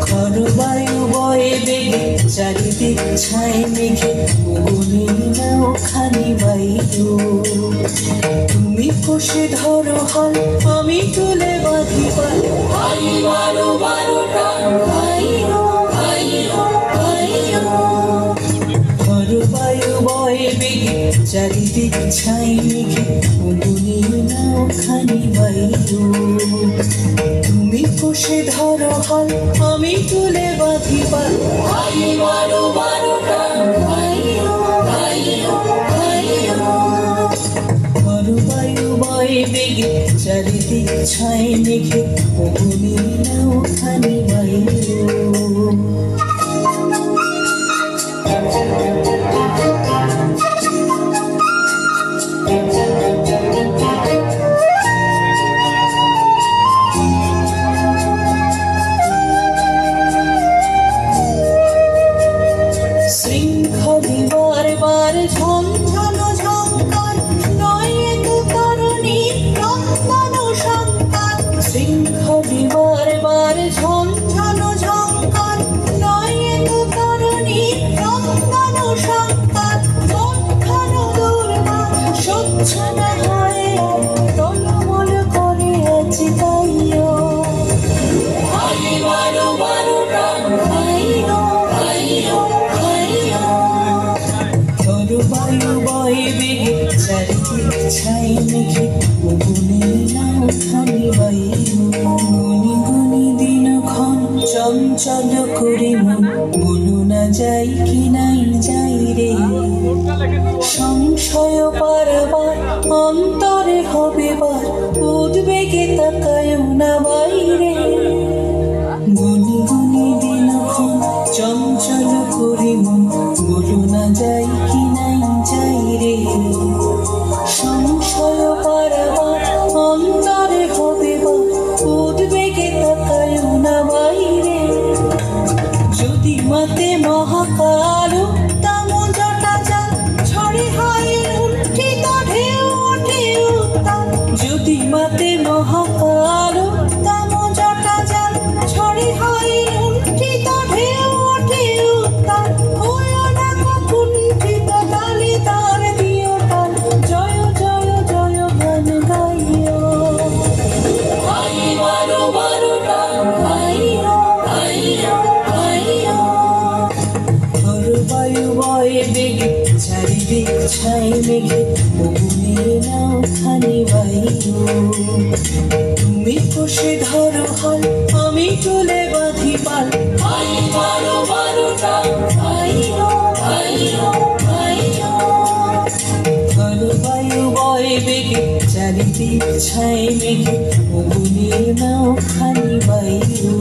খরবায়ু বয়ে বেগে চারিদিক ছাই মেঘে মনে নাও খানি বাইরু। তুমি কষে ধরো হাল আমি তুলে বাঁধি পাল। ভাইরো খরবায়ু বয়ে বেগে চারিদিক ছাই মেঘে মনে নাও খানি বাইরু। তুমি কষে ধরো হাল আমি তুলে বাঁধি পাল। খরবায়ু বয়ে বেগে চারিদিক ছাই মেঘে মনে নাও খানি বাইরু। শৃঙ্খলে বারবার ঝঞ্ঝানো ঝঙ্কার নয় এক কারণে রক্তানো সংকার। শৃঙ্খলে বারবার ঝঞ্ঝানো ঝঙ্কার নয় এক কারণে রক্তানো সংকার। মনখানো দুর্বার সহ্য না হয় টলমল করে আছে তাইও। খরবায়ু বয়ে বেগে চারিদিক ছাই মেঘে মনে নাও খানি বাইরু। গুনি গুনি দিনক্ষণ চঞ্চল করে মন বলো না যাই কি নাই যাই রে। সংশয় পারবার অন্তরে হবে বার উদ্বেগে তাকায় না বাইরে। গুনি গুনি দিনক্ষণ চঞ্চল করে মন বলো না যাই কি নাই যাই রে। সংশয় পারবার অন্তরে হবে বার উদ্বেগে তাকায় না বাইরে। যদি মাতে মহাকাল উত্তম জটা যান ঝড়ে হয় লুণ্ঠিত ঢেউ ওঠে উত্তাল। যদি মাতে মহাকাল উত্তম জটা যান ঝড়ে হয় লুণ্ঠিত ঢেউ ওঠে উত্তাল। হইও না কুণ্ঠিত তালে তার দিও তাল জয় জয় জয় গান গাইও। খরবায়ু বয়ে বেগে চারিদিক ছাই মেঘে মনে নাও খানি বাইরু। তুমি কষে ধরো হাল আমি তুলে বাঁধি পাল। খরবায়ু বয়ে বেগে চারিদিক ছাই মেঘে মনে নাও খানি বাইরু।